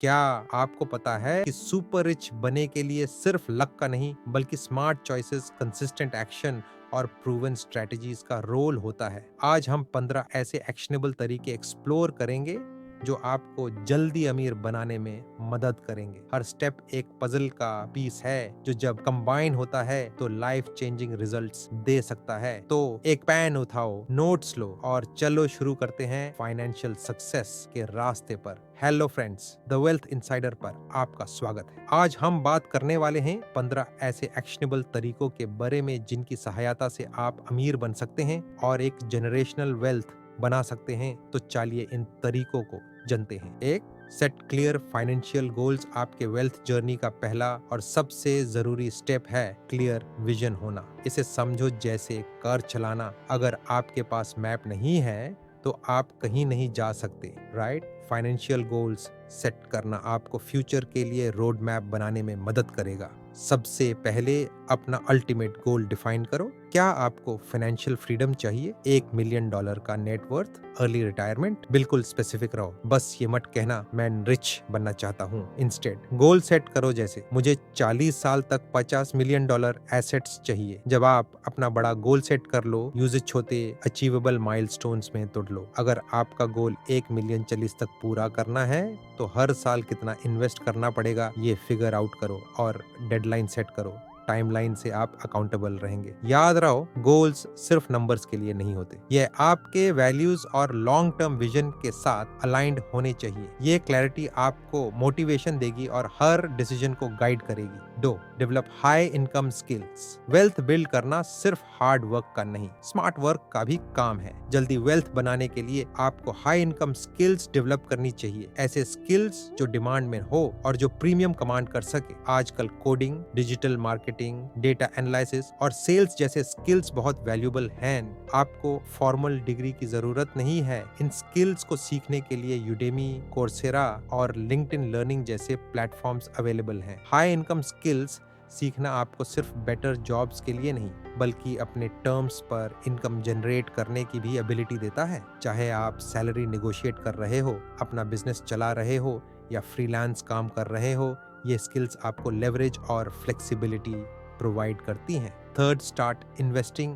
क्या आपको पता है कि सुपर रिच बनने के लिए सिर्फ लक का नहीं बल्कि स्मार्ट चॉइसेस, कंसिस्टेंट एक्शन और प्रूवन स्ट्रेटजीज का रोल होता है। आज हम 15 ऐसे एक्शनेबल तरीके एक्सप्लोर करेंगे जो आपको जल्दी अमीर बनाने में मदद करेंगे। हर स्टेप एक पजल का पीस है जो जब कंबाइन होता है तो लाइफ चेंजिंग रिजल्ट्स दे सकता है। तो एक पेन उठाओ, नोट्स लो और चलो शुरू करते हैं फाइनेंशियल सक्सेस के रास्ते पर। Hello friends, the wealth insider पर आपका स्वागत है। आज हम बात करने वाले हैं 15 ऐसे एक्शनेबल तरीकों के बारे में जिनकी सहायता से आप अमीर बन सकते हैं और एक जनरेशनल वेल्थ बना सकते हैं। तो चलिए इन तरीकों को जानते हैं। एक, सेट क्लियर फाइनेंशियल गोल्स। आपके वेल्थ जर्नी का पहला और सबसे जरूरी स्टेप है क्लियर विजन होना। इसे समझो जैसे कार चलाना। अगर आपके पास मैप नहीं है तो आप कहीं नहीं जा सकते, राइट? फाइनेंशियल गोल्स सेट करना आपको फ्यूचर के लिए रोड मैप बनाने में मदद करेगा। सबसे पहले अपना अल्टीमेट गोल डिफाइन करो। क्या आपको फाइनेंशियल फ्रीडम चाहिए? $1 मिलियन का नेटवर्थ, अर्ली रिटायरमेंट? बिल्कुल स्पेसिफिक रहो। बस ये मत कहना मैं रिच बनना चाहता हूँ। इंस्टेड गोल सेट करो जैसे मुझे 40 साल तक $50 मिलियन एसेट्स चाहिए। जब आप अपना बड़ा गोल सेट कर लो, यूज इट छोटे अचीवेबल माइलस्टोन्स में तोड़ लो। अगर आपका गोल 1 मिलियन 40 तक पूरा करना है तो हर साल कितना इन्वेस्ट करना पड़ेगा ये फिगर आउट करो और डेडलाइन सेट करो। टाइमलाइन से आप अकाउंटेबल रहेंगे। याद रहो, गोल्स सिर्फ नंबर्स के लिए नहीं होते, ये आपके वैल्यूज और लॉन्ग टर्म विजन के साथ अलाइंड होने चाहिए। ये क्लैरिटी आपको मोटिवेशन देगी और हर डिसीजन को गाइड करेगी। 2, develop high income skills. Wealth build करना सिर्फ हार्ड वर्क का नहीं, स्मार्ट वर्क का भी काम है। जल्दी वेल्थ बनाने के लिए आपको हाई इनकम स्किल्स डेवलप करनी चाहिए। ऐसे स्किल्स जो डिमांड में हो और जो प्रीमियम कमांड कर सके। आजकल coding, digital marketing, data analysis और सेल्स जैसे स्किल्स बहुत वैल्यूएबल हैं। आपको फॉर्मल डिग्री की जरूरत नहीं है। इन स्किल्स को सीखने के लिए यूडेमी, कोर्सेरा और लिंक्डइन लर्निंग जैसे प्लेटफॉर्म्स अवेलेबल हैं। हाई इनकम स्किल्स सीखना आपको सिर्फ बेटर जॉब्स के लिए नहीं बल्कि अपने टर्म्स पर इनकम जनरेट करने की भी एबिलिटी देता है। चाहे आप सैलरी नेगोशिएट कर रहे हो, अपना बिजनेस चला रहे हो या फ्रीलांस काम कर रहे हो, ये स्किल्स आपको लेवरेज और फ्लेक्सिबिलिटी प्रोवाइड करती हैं। Third, start investing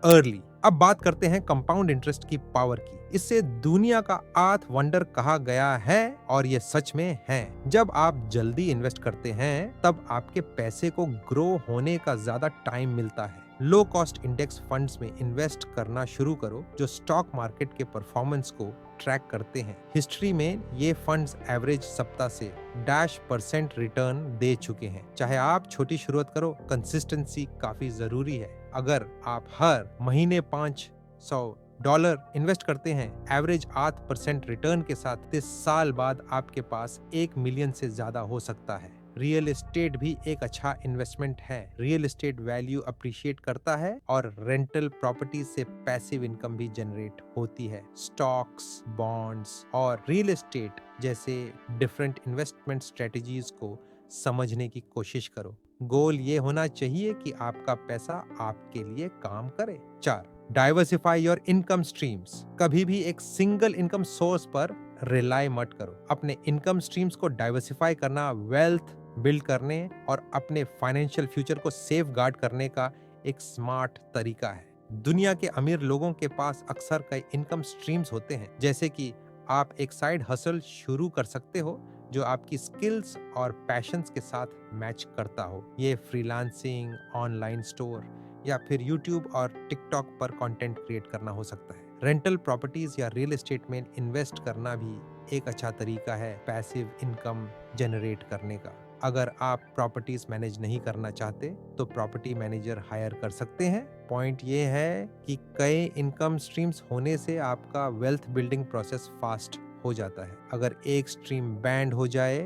early. अब बात करते हैं कंपाउंड इंटरेस्ट की पावर की। इससे दुनिया का आठ वंडर कहा गया है और ये सच में है। जब आप जल्दी इन्वेस्ट करते हैं तब आपके पैसे को ग्रो होने का ज्यादा टाइम मिलता है। लो कॉस्ट इंडेक्स फंड्स में इन्वेस्ट करना शुरू करो जो स्टॉक मार्केट के परफॉर्मेंस को ट्रैक करते हैं। हिस्ट्री में ये फंड्स एवरेज सप्ताह से %% रिटर्न दे चुके हैं। चाहे आप छोटी शुरुआत करो, कंसिस्टेंसी काफी जरूरी है। अगर आप हर महीने $500 इन्वेस्ट करते हैं एवरेज 8% रिटर्न के साथ, 30 साल बाद आपके पास 1 मिलियन से ज्यादा हो सकता है। रियल एस्टेट भी एक अच्छा इन्वेस्टमेंट है। रियल एस्टेट वैल्यू अप्रिशिएट करता है और रेंटल प्रॉपर्टी से पैसिव इनकम भी जनरेट होती है। स्टॉक्स, बॉन्ड्स और रियल एस्टेट जैसे डिफरेंट इन्वेस्टमेंट स्ट्रेटजीज को समझने की कोशिश करो। गोल ये होना चाहिए कि आपका पैसा आपके लिए काम करे। 4, डाइवर्सिफाई योर इनकम स्ट्रीम्स। कभी भी एक सिंगल इनकम सोर्स पर रिलाई मत करो। अपने इनकम स्ट्रीम्स को डाइवर्सिफाई करना वेल्थ बिल्ड करने और अपने फाइनेंशियल फ्यूचर को सेफ गार्ड करने का एक स्मार्ट तरीका है। दुनिया के अमीर लोगों के पास अक्सर कई इनकम स्ट्रीम्स होते हैं, जैसे कि आप एक साइड हसल शुरू कर सकते हो जो आपकी स्किल्स और पैशंस के साथ मैच करता हो। ये फ्रीलांसिंग, ऑनलाइन स्टोर या फिर यूट्यूब और टिकटॉक पर कंटेंट क्रिएट करना हो सकता है। रेंटल प्रॉपर्टीज या रियल एस्टेट में इन्वेस्ट करना भी एक अच्छा तरीका है पैसिव इनकम जनरेट करने का। अगर आप प्रॉपर्टीज मैनेज नहीं करना चाहते तो प्रॉपर्टी मैनेजर हायर कर सकते हैं। पॉइंट ये है कि कई इनकम स्ट्रीम्स होने से आपका वेल्थ बिल्डिंग प्रोसेस फास्ट हो जाता है। अगर एक स्ट्रीम बैंड हो जाए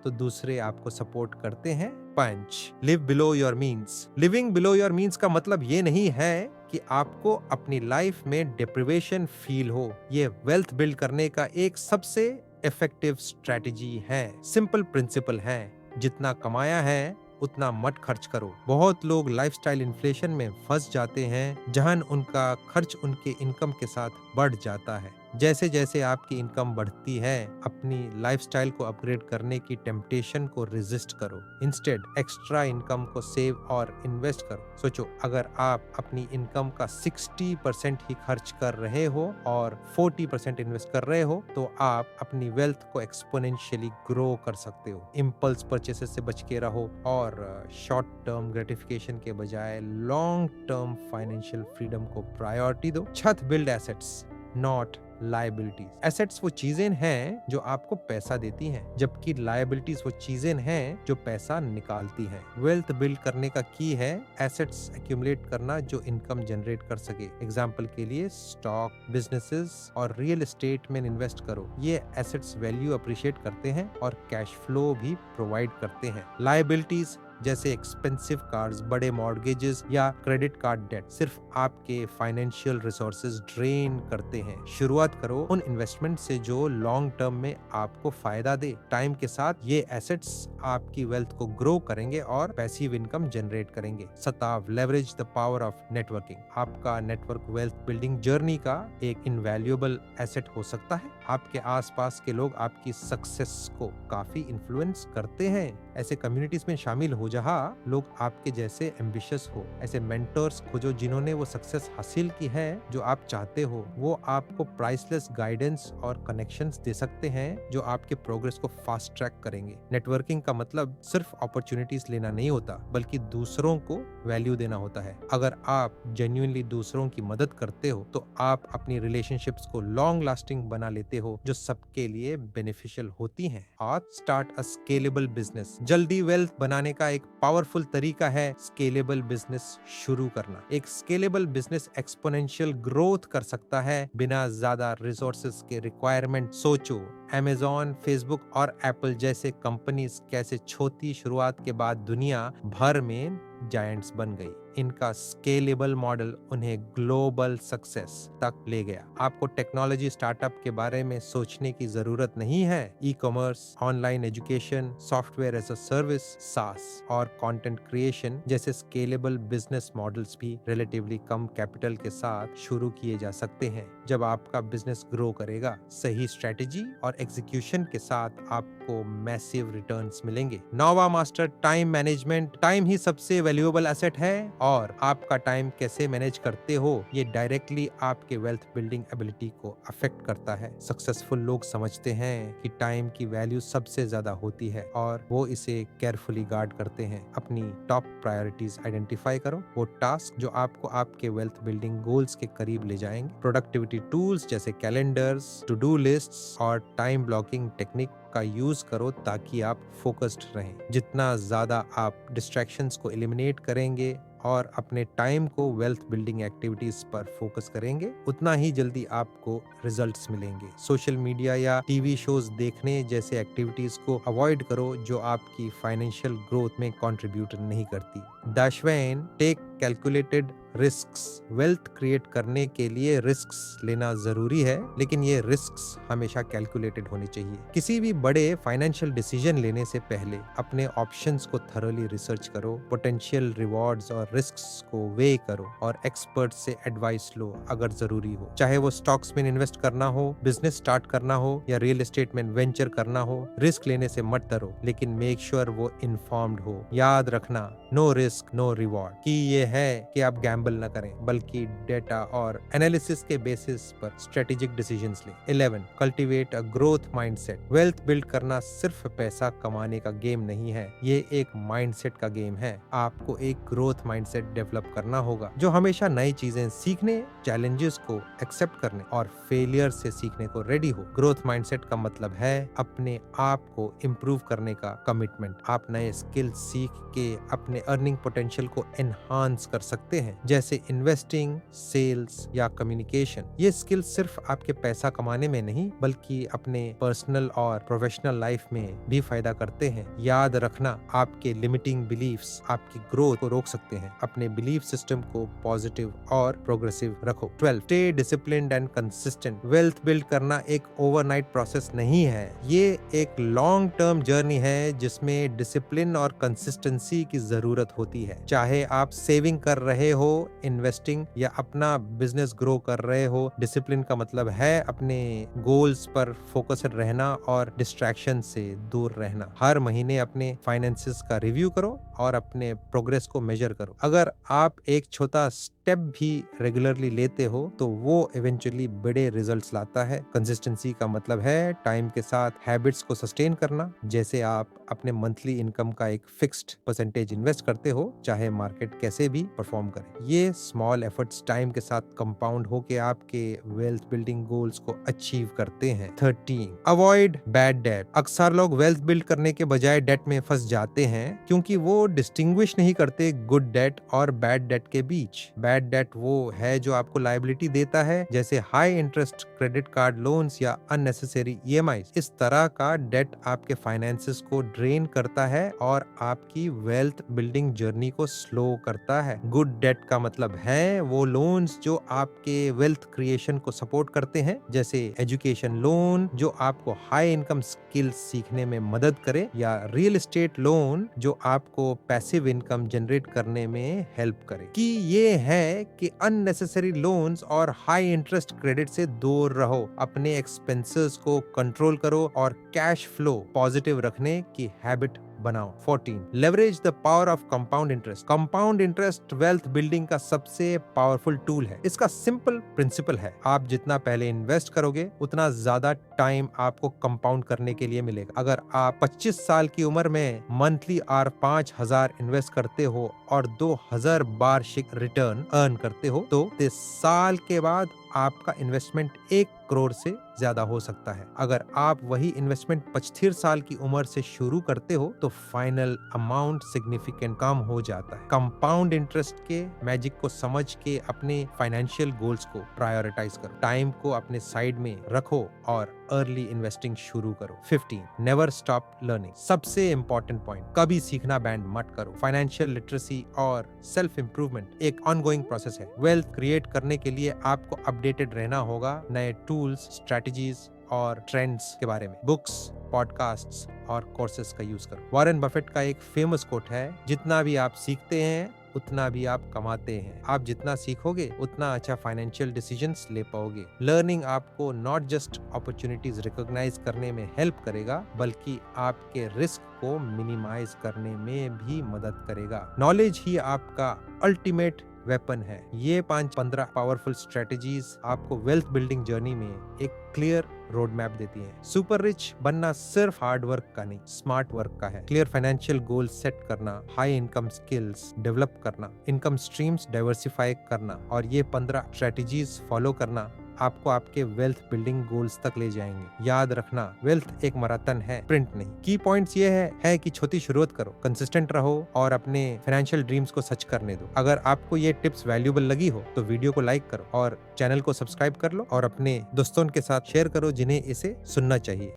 तो दूसरे आपको सपोर्ट करते हैं। 5, live below your means. Living below your means का मतलब ये नहीं है कि आपको अपनी लाइफ में डिप्रिवेशन फील हो। ये वेल्थ बिल्ड करने का एक सबसे इफेक्टिव स्ट्रेटजी है। सिंपल प्रिंसिपल है, जितना कमाया है उतना मत खर्च करो। बहुत लोग लाइफस्टाइल इन्फ्लेशन में फंस जाते हैं जहां उनका खर्च उनके इनकम के साथ बढ़ जाता है। जैसे जैसे आपकी इनकम बढ़ती है, अपनी लाइफस्टाइल को अपग्रेड करने की टेम्पटेशन को रेजिस्ट करो। इंस्टेड एक्स्ट्रा इनकम को सेव और इन्वेस्ट करो। सोचो, अगर आप अपनी इनकम का 60% ही खर्च कर रहे हो और 40% इन्वेस्ट कर रहे हो, तो आप अपनी वेल्थ को एक्सपोनेंशियली ग्रो कर सकते हो। इम्पल्स परचेसेस से बच के रहो और शॉर्ट टर्म ग्रेटिफिकेशन के बजाय लॉन्ग टर्म फाइनेंशियल फ्रीडम को प्रायोरिटी दो। छत build assets, not liabilities. Assets वो चीजें हैं जो आपको पैसा देती हैं, जबकि लायबिलिटीज वो चीजें हैं जो पैसा निकालती हैं। वेल्थ बिल्ड करने का की है एसेट्स एक्यूमुलेट करना जो इनकम जनरेट कर सके। एग्जांपल के लिए स्टॉक, बिजनेसेस और रियल एस्टेट में इन्वेस्ट करो। ये एसेट्स वैल्यू अप्रिशिएट करते हैं और कैश फ्लो भी प्रोवाइड करते हैं। लायबिलिटीज जैसे एक्सपेंसिव कार्स, बड़े मॉर्गेजेस या क्रेडिट कार्ड डेट सिर्फ आपके फाइनेंशियल रिसोर्सेज ड्रेन करते हैं। शुरुआत करो उन इन्वेस्टमेंट से जो लॉन्ग टर्म में आपको फायदा दे। टाइम के साथ ये एसेट्स आपकी वेल्थ को ग्रो करेंगे और पैसिव इनकम जनरेट करेंगे। सताव, leverage the power of networking. आपका नेटवर्क वेल्थ बिल्डिंग जर्नी का एक इनवैल्यूएबल एसेट हो सकता है। आपके आसपास के लोग आपकी सक्सेस को काफी इन्फ्लुएंस करते हैं। ऐसे कम्युनिटीज में शामिल हो जहां लोग आपके जैसे एम्बिशियस हो। ऐसे मेंटर्स खोजो जिन्होंने वो सक्सेस हासिल की है जो आप चाहते हो। वो आपको प्राइसलेस गाइडेंस और कनेक्शंस दे सकते हैं जो आपके प्रोग्रेस को फास्ट ट्रैक करेंगे। नेटवर्किंग का मतलब सिर्फ अपॉर्चुनिटीज लेना नहीं होता, बल्कि दूसरों को वैल्यू देना होता है। अगर आप जेन्युइनली दूसरों की मदद करते हो तो आप अपनी रिलेशनशिप्स को लॉन्ग लास्टिंग बना लेते हो जो सबके लिए बेनिफिशियल होती हैं। आज स्टार्ट अ स्केलेबल बिजनेस। जल्दी वेल्थ बनाने का एक पावरफुल तरीका है स्केलेबल बिजनेस शुरू करना। एक स्केलेबल बिजनेस एक्सपोनेंशियल ग्रोथ कर सकता है बिना ज्यादा रिसोर्सेज के रिक्वायरमेंट। सोचो, अमेज़न, फेसबुक और एप्पल जैसे कंपनीज कैसे छोटी शुरुआत के बाद दुनिया भर में जायंट्स बन गई। इनका स्केलेबल मॉडल उन्हें ग्लोबल सक्सेस तक ले गया। आपको टेक्नोलॉजी स्टार्टअप के बारे में सोचने की जरूरत नहीं है। E commerce, online education, software as a service, SaaS और कंटेंट क्रिएशन जैसे स्केलेबल बिजनेस मॉडल्स भी रिलेटिवली कम कैपिटल के साथ शुरू किए जा सकते हैं। जब आपका बिजनेस ग्रो करेगा, सही स्ट्रेटेजी और एग्जीक्यूशन के साथ आपको मैसिव रिटर्न्स मिलेंगे। नौवां मास्टर, टाइम मैनेजमेंट। टाइम ही सबसे वैल्यूएबल एसेट है और आपका टाइम कैसे मैनेज करते हो ये डायरेक्टली आपके वेल्थ बिल्डिंग एबिलिटी को अफेक्ट करता है। सक्सेसफुल लोग समझते हैं कि टाइम की वैल्यू सबसे ज्यादा होती है और वो इसे केयरफुली गार्ड करते हैं। अपनी टॉप प्रायोरिटीज आइडेंटिफाई करो, वो टास्क जो आपको आपके वेल्थ बिल्डिंग गोल्स के करीब ले जाएंगे। प्रोडक्टिविटी टूल्स जैसे कैलेंडर्स, टू डू लिस्ट्स और टाइम ब्लॉकिंग टेक्निक का यूज करो ताकि आप फोकस्ड रहें। जितना ज्यादा आप डिस्ट्रैक्शंस को एलिमिनेट करेंगे और अपने टाइम को वेल्थ बिल्डिंग एक्टिविटीज पर फोकस करेंगे, उतना ही जल्दी आपको रिजल्ट्स मिलेंगे। सोशल मीडिया या टीवी शोज देखने जैसे एक्टिविटीज को अवॉइड करो जो आपकी फाइनेंशियल ग्रोथ में कंट्रीब्यूट नहीं करती। दाशवैन, take calculated risks. Wealth create करने के लिए रिस्क्स लेना जरूरी है, लेकिन ये रिस्क्स हमेशा कैलकुलेटेड होने चाहिए। किसी भी बड़े फाइनेंशियल डिसीजन लेने से पहले अपने ऑप्शंस को थरोली रिसर्च करो, पोटेंशियल रिवॉर्ड्स और रिस्क्स को वे करो और एक्सपर्ट से एडवाइस लो अगर जरूरी हो। चाहे वो स्टॉक्स में इन्वेस्ट करना हो, बिजनेस स्टार्ट करना हो या रियल एस्टेट में वेंचर करना हो, रिस्क लेने से मत डरो, लेकिन मेक श्योर वो इन्फॉर्म्ड हो। याद रखना, नो रिस्क नो रिवॉर्ड की ये है कि आप गैम्बल न करें, बल्कि डेटा और एनालिसिस के बेसिस पर स्ट्रेटेजिक डिसीजंस लें। 11, cultivate a growth mindset. Wealth build करना सिर्फ पैसा कमाने का गेम नहीं है, ये एक माइंडसेट का गेम है। आपको एक ग्रोथ माइंडसेट डेवलप करना होगा जो हमेशा नई चीजें सीखने, चैलेंजेस को एक्सेप्ट करने और फेलियर से सीखने को रेडी हो। ग्रोथ माइंडसेट का मतलब है अपने आप को इम्प्रूव करने का कमिटमेंट। आप नए स्किल सीख के अपने अर्निंग पोटेंशियल को एनहांस कर सकते हैं, जैसे इन्वेस्टिंग, सेल्स या कम्युनिकेशन। ये स्किल सिर्फ आपके पैसा कमाने में नहीं बल्कि अपने पर्सनल और प्रोफेशनल लाइफ में भी फायदा करते हैं। याद रखना, आपके लिमिटिंग बिलीफ्स आपकी ग्रोथ को रोक सकते हैं। अपने बिलीफ सिस्टम को पॉजिटिव और प्रोग्रेसिव रखो। 12, stay disciplined and consistent. Wealth build करना एक ओवरनाइट प्रोसेस नहीं है, ये एक लॉन्ग टर्म जर्नी है जिसमें डिसिप्लिन और कंसिस्टेंसी की जरूरत होती है। चाहे आप सेविंग कर रहे हो इन्वेस्टिंग या अपना बिजनेस ग्रो कर रहे हो। डिसिप्लिन का मतलब है अपने गोल्स पर फोकस्ड रहना और डिस्ट्रैक्शन से दूर रहना। हर महीने अपने फाइनेंसेस का रिव्यू करो और अपने प्रोग्रेस को मेजर करो। अगर आप एक छोटा स्टेप भी रेगुलरली लेते हो तो वो इवेंचुअली बड़े रिजल्ट्स लाता है। कंसिस्टेंसी का मतलब है टाइम के साथ हैबिट्स को सस्टेन करना। जैसे आप अपने मंथली इनकम का एक फिक्स्ड परसेंटेज इन्वेस्ट करते हो, चाहे मार्केट कैसे भी परफॉर्म करे। ये स्मॉल एफर्ट्स टाइम के साथ कंपाउंड होके आपके वेल्थ बिल्डिंग गोल्स को अचीव करते हैं। 13, अवॉइड बैड डेट। अक्सर लोग वेल्थ बिल्ड करने के बजाय डेट में फंस जाते हैं क्योंकि वो डिस्टिंग्विश नहीं करते गुड डेट और बैड डेट के बीच। बैड डेट वो है जो आपको लायबिलिटी देता है, जैसे high interest credit card loans या अननेसेसरी ईएमआईज। इस तरह का डेट आपके फाइनेंसेस को ड्रेन करता है और आपकी वेल्थ बिल्डिंग जर्नी को स्लो करता है। गुड डेट का मतलब है वो लोन्स जो आपके वेल्थ क्रिएशन को सपोर्ट करते हैं, जैसे एजुकेशन लोन जो आपको हाई इनकम स्किल्स सीखने में मदद करे, या रियल एस्टेट लोन जो आपको पैसिव इनकम जनरेट करने में हेल्प करे। कि ये है कि अननेसेसरी लोन्स और हाई इंटरेस्ट क्रेडिट से दूर रहो। अपने एक्सपेंसेस को कंट्रोल करो और कैश फ्लो पॉजिटिव रखने की हैबिट बनाओ। 14, leverage the power of compound interest. Compound interest wealth building का सबसे पावरफुल टूल है। इसका सिंपल प्रिंसिपल है, आप जितना पहले इन्वेस्ट करोगे उतना ज्यादा टाइम आपको कंपाउंड करने के लिए मिलेगा। अगर आप 25 साल की उम्र में मंथली और 5,000 इन्वेस्ट करते हो और 2,000 वार्षिक रिटर्न अर्न करते हो तो 30 साल के बाद आपका इन्वेस्टमेंट 1 करोड़ से ज्यादा हो सकता है। अगर आप वही इन्वेस्टमेंट 75 साल की उम्र से शुरू करते हो तो फाइनल अमाउंट सिग्निफिकेंट कम हो जाता है। कंपाउंड इंटरेस्ट के मैजिक को समझ के अपने फाइनेंशियल गोल्स को प्रायोरिटाइज करो। टाइम को अपने साइड में रखो और अर्ली इन्वेस्टिंग शुरू करो। 15, नेवर स्टॉप लर्निंग। सबसे इंपॉर्टेंट पॉइंट, कभी सीखना बैंड मत करो। फाइनेंशियल लिटरेसी और सेल्फ इंप्रूवमेंट एक ऑनगोइंग प्रोसेस है। वेल्थ क्रिएट करने के लिए आपको अपडेटेड रहना होगा नए टूल्स, स्ट्रेटजीज और ट्रेंड्स के बारे में। बुक्स, पॉडकास्ट्स और कोर्सेज का यूज करो। वॉरेन बफेट का एक फेमस कोट है, जितना भी आप सीखते हैं उतना भी आप कमाते हैं। आप जितना सीखोगे उतना अच्छा फाइनेंशियल डिसीजंस ले पाओगे। लर्निंग आपको नॉट जस्ट अपॉर्चुनिटीज रिकॉग्नाइज करने में हेल्प करेगा बल्कि आपके रिस्क को मिनिमाइज करने में भी मदद करेगा। नॉलेज ही आपका अल्टीमेट वेपन है। ये 5-15 पावरफुल स्ट्रेटजीज आपको वेल्थ बिल्डिंग जर्नी में एक क्लियर रोड मैप देती है। सुपर रिच बनना सिर्फ हार्ड वर्क का नहीं, स्मार्ट वर्क का है। क्लियर फाइनेंशियल गोल सेट करना, हाई इनकम स्किल्स डेवलप करना, इनकम स्ट्रीम्स डाइवर्सिफाई करना और ये 15 स्ट्रेटजीज फॉलो करना आपको आपके वेल्थ बिल्डिंग गोल्स तक ले जाएंगे। याद रखना, वेल्थ एक मैराथन है, स्प्रिंट नहीं। की पॉइंट्स ये है कि छोटी शुरुआत करो, कंसिस्टेंट रहो और अपने फाइनेंशियल ड्रीम्स को सच करने दो। अगर आपको ये टिप्स वैल्यूएबल लगी हो तो वीडियो को लाइक करो और चैनल को सब्सक्राइब कर लो और अपने दोस्तों के साथ शेयर करो जिन्हें इसे सुनना चाहिए।